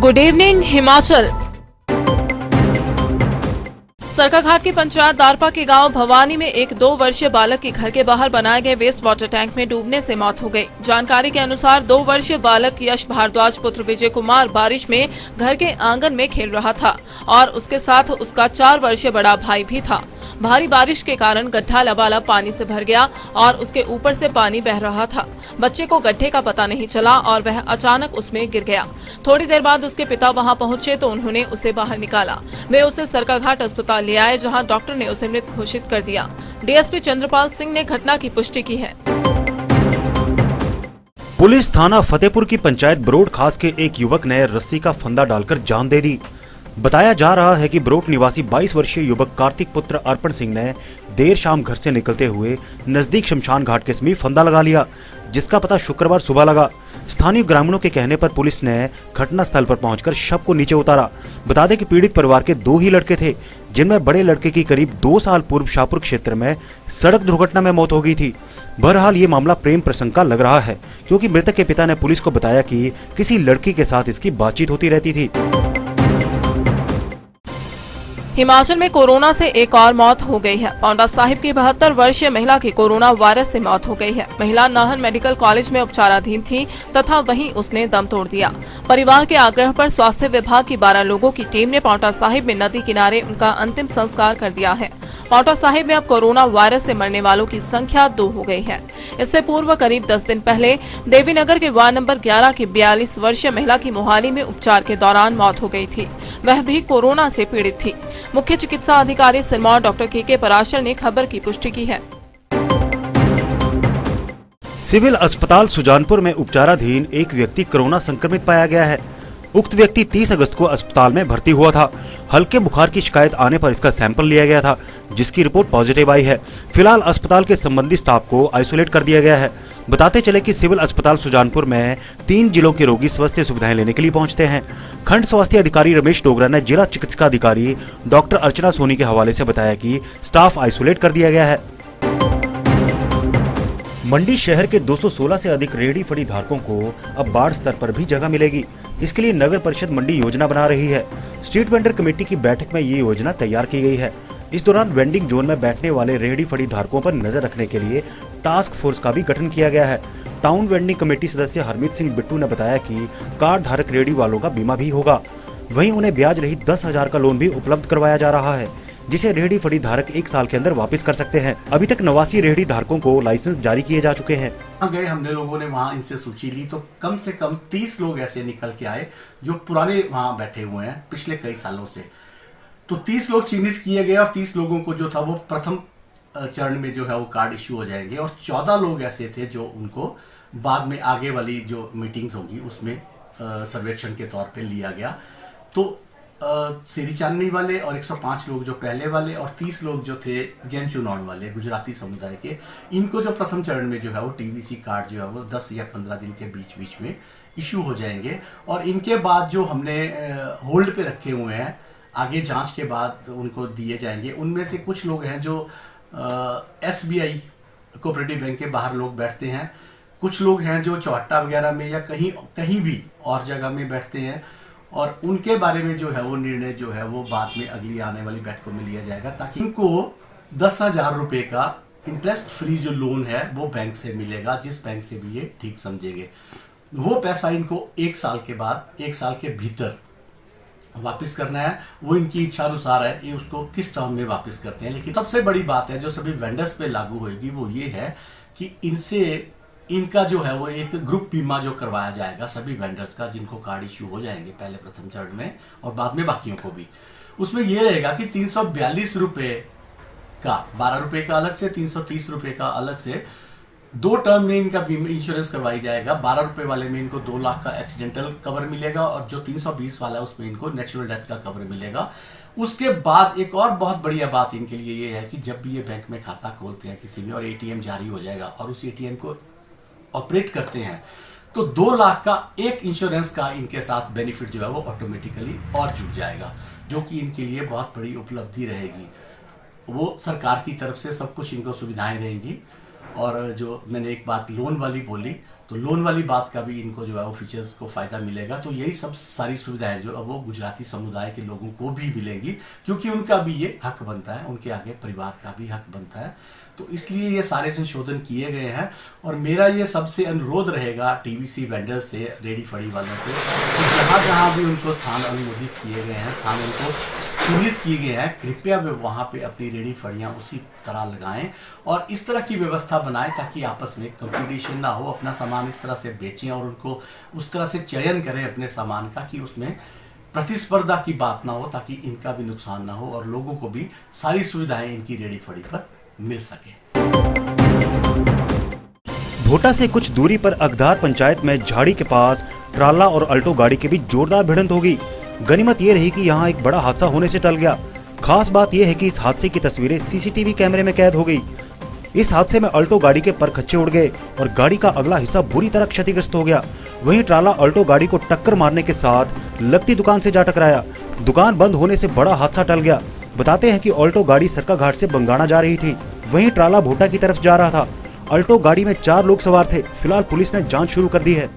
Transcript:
Good evening Himachal. Sarkaghat की पंचायत दारपा के गांव भवानी में एक 2 वर्षीय बालक की घर के बाहर बनाए गए वेस्ट वाटर टैंक में डूबने से मौत हो गई। जानकारी के अनुसार 2 वर्षीय बालक यश भारद्वाज पुत्र विजय कुमार बारिश में घर के आंगन में खेल रहा था और उसके साथ उसका 4 वर्षीय बड़ा भाई भी था। भारी बारिश के कारण गड्ढा लबालब पानी से भर गया और उसके ऊपर से पानी बह रहा था। बच्चे को गड्ढे का पता नहीं चला और वह अचानक उसमें गिर गया। थोड़ी देर बाद उसके पिता वहां पहुंचे तो उन्होंने उसे बाहर निकाला। वे उसे सरकाघाट अस्पताल ले आए, जहां डॉक्टर ने उसे मृत घोषित कर दिया। डीएसपी चंद्रपाल सिंह ने घटना की पुष्टि की है। पुलिस थाना फतेहपुर की पंचायत बरोड खास के एक युवक ने रस्सी का फंदा डालकर जान दे दी। बताया जा रहा है कि बरोड निवासी 22 वर्षीय युवक कार्तिक पुत्र अर्पण सिंह ने देर शाम घर से निकलते हुए नजदीक शमशान घाट के समीप फंदा लगा लिया, जिसका पता शुक्रवार सुबह लगा। स्थानीय ग्रामीणों के कहने पर पुलिस ने घटना स्थल पर पहुंचकर शव को नीचे उतारा। बता दें कि पीड़ित परिवार के 2 ही लड़के थे, जिनमें बड़े लड़के की करीब 2 साल पूर्व शाहपुर क्षेत्र में सड़क दुर्घटना में मौत हो गई थी। बहरहाल ये मामला प्रेम प्रसंग का लग रहा है, क्योंकि मृतक के पिता ने पुलिस को बताया कि किसी लड़की के साथ इसकी बातचीत होती रहती थी। हिमाचल में कोरोना से एक और मौत हो गई है। पांवटा साहिब की 72 वर्षीय महिला की कोरोना वायरस से मौत हो गई है। महिला नाहन मेडिकल कॉलेज में उपचाराधीन थी तथा वहीं उसने दम तोड़ दिया। परिवार के आग्रह पर स्वास्थ्य विभाग की 12 लोगों की टीम ने पांवटा साहिब में नदी किनारे उनका अंतिम संस्कार कर दिया है। पांवटा साहिब में अब कोरोना वायरस से मरने वालों की संख्या 2 हो गई है। इससे पूर्व करीब 10 दिन पहले देवीनगर के वार्ड नंबर 11 की 42 वर्षीय महिला की मोहाली में उपचार के दौरान मौत हो गई थी। वह भी कोरोना से पीड़ित थी। मुख्य चिकित्सा अधिकारी सिरमौर डॉक्टर के पराशर ने खबर की पुष्टि की है। सिविल अस्पताल सुजानपुर में उपचाराधीन एक व्यक्ति कोरोना संक्रमित पाया गया है। उक्त व्यक्ति 30 अगस्त को अस्पताल में भर्ती हुआ था। हल्के बुखार की शिकायत आने पर इसका सैंपल लिया गया था, जिसकी रिपोर्ट पॉजिटिव आई है। फिलहाल अस्पताल के संबंधित स्टाफ को आइसोलेट कर दिया गया है। बताते चले कि सिविल अस्पताल सुजानपुर में 3 जिलों के रोगी स्वास्थ्य सुविधाएं लेने के लिए पहुंचते हैं। खंड स्वास्थ्य अधिकारी रमेश डोगरा ने जिला चिकित्सा अधिकारी डॉक्टर अर्चना सोनी के हवाले से बताया कि स्टाफ आइसोलेट कर दिया गया है। मंडी शहर के 216 से अधिक रेहड़ी फड़ी धारकों को अब वार्ड स्तर पर भी जगह मिलेगी। इसके लिए नगर परिषद मंडी योजना बना रही है। स्ट्रीट वेंडर कमेटी की बैठक में ये योजना तैयार की गई है। इस दौरान वेंडिंग जोन में बैठने वाले रेहड़ी फड़ी धारकों पर नजर रखने के लिए टास्क फोर्स का भी गठन किया गया है। टाउन वेंडिंग कमेटी सदस्य हरमीत सिंह बिट्टू ने बताया कि कार्ड धारक रेहड़ी वालों का बीमा भी होगा। वहीं उन्हें ब्याज रहित 10,000 का लोन भी उपलब्ध करवाया जा रहा है, जिसे रेहड़ी फड़ी धारक 1 साल के अंदर वापस कर सकते हैं। अभी तक 89 रेहड़ी धारकों को लाइसेंस जारी किए जा चुके हैं। गए हमने लोगों ने वहां इनसे सूची ली तो कम से कम 30 लोग ऐसे निकल के आए जो पुराने वहां बैठे हुए हैं पिछले कई सालों से। तो 30 लोग चिन्हित किए गए और 30 लोगों को जो था वो प्रथम चरण में जो है वो कार्ड इश्यू हो जाएंगे और 14 लोग ऐसे थे जो उनको बाद में आगे वाली जो मीटिंग्स होगी उसमें सर्वेक्षण के तौर पे लिया गया। तो सीरी चांदनी वाले और 105 लोग जो पहले वाले और 30 लोग जो थे जैन चुनाव वाले गुजराती समुदाय के, इनको जो प्रथम चरण में जो है वो टीवीसी कार्ड जो है वो 10 या 15 दिन के बीच में इशू हो जाएंगे। और इनके बाद जो हमने होल्ड पे रखे हुए हैं आगे जांच के बाद उनको दिए जाएंगे। उनमें से कुछ लोग हैं जो SBI कोऑपरेटिव बैंक के बाहर लोग बैठते हैं, कुछ लोग हैं जो चौहट्टा वगैरह में या कहीं भी और जगह में बैठते हैं और उनके बारे में जो है वो निर्णय जो है वो बाद में अगली आने वाली बैठकों में लिया जाएगा, ताकि इनको 10,000 रुपये का इंटरेस्ट फ्री जो लोन है वो बैंक से मिलेगा, जिस बैंक से भी ये ठीक समझेंगे। वो पैसा इनको 1 साल के बाद 1 साल के भीतर वापस करना है। वो इनकी इच्छा अनुसार है ये उसको किस टर्म में वापस करते हैं। लेकिन सबसे बड़ी बात है जो सभी वेंडर्स पे लागू होगी वो ये है कि इनका जो है वो एक ग्रुप बीमा जो करवाया जाएगा सभी वेंडर्स का, जिनको कार्ड इश्यू हो जाएंगे पहले प्रथम चरण में और बाद में बाकियों को भी। उसमें ये रहेगा कि 342 रुपये का 12 रुपये का अलग से, 330 रुपये का अलग से 2 टर्म में इनका बीमा इंश्योरेंस करवाई जाएगा। 12 रुपये वाले में इनको 2 लाख का एक्सीडेंटल कवर मिलेगा और जो 320 वाला है उसमें इनको नेचुरल डेथ का कवर मिलेगा। उसके बाद एक और बहुत बढ़िया बात इनके लिए ये है कि जब भी ये बैंक में खाता खोलते हैं किसी में और ATM जारी हो जाएगा और उस ATM को ऑपरेट करते हैं तो 2 लाख का एक इंश्योरेंस का इनके साथ बेनिफिट जो है वो ऑटोमेटिकली और जुड़ जाएगा, जो कि इनके लिए बहुत बड़ी उपलब्धि रहेगी। वो सरकार की तरफ से सब कुछ इनको सुविधाएं रहेंगी और जो मैंने एक बात लोन वाली बोली, तो लोन वाली बात का भी इनको जो है वो फीचर्स को फ़ायदा मिलेगा। तो यही सब सारी सुविधाएं जो अब वो गुजराती समुदाय के लोगों को भी मिलेंगी, क्योंकि उनका भी ये हक बनता है, उनके आगे परिवार का भी हक बनता है। तो इसलिए ये सारे संशोधन किए गए हैं। और मेरा ये सबसे अनुरोध रहेगा टीवीसी वेंडर्स से, रेडी फड़ी वालों से, कि जहाँ जहाँ भी उनको स्थान अनुमोदित किए गए हैं, स्थान उनको चिन्हित किए गए हैं, कृपया वे वहाँ पे अपनी रेडी फड़ियाँ उसी तरह लगाएं और इस तरह की व्यवस्था बनाएं ताकि आपस में कंपटीशन ना हो, अपना सामान इस तरह से बेचें और उनको उस तरह से चयन करें अपने सामान का कि उसमें प्रतिस्पर्धा की बात ना हो, ताकि इनका भी नुकसान ना हो और लोगों को भी सारी सुविधाएं इनकी रेडी फड़ी पर मिल सके। भोटा से कुछ दूरी पर अगधार पंचायत में झाड़ी के पास ट्राला और अल्टो गाड़ी के बीच जोरदार भिड़ंत हो गई। गनीमत ये रही कि यहाँ एक बड़ा हादसा होने से टल गया। खास बात यह है कि इस हादसे की तस्वीरें सीसीटीवी कैमरे में कैद हो गई। इस हादसे में अल्टो गाड़ी के परखच्चे उड़ गए और गाड़ी का अगला हिस्सा बुरी तरह क्षतिग्रस्त हो गया। वहीं ट्राला अल्टो गाड़ी को टक्कर मारने के साथ लगती दुकान से जा टकराया। दुकान बंद होने से बड़ा हादसा टल गया। बताते हैं कि अल्टो गाड़ी सरका घाट से बंगाणा जा रही थी, वहीं ट्राला भोटा की तरफ जा रहा था। अल्टो गाड़ी में 4 लोग सवार थे। फिलहाल पुलिस ने जांच शुरू कर दी है।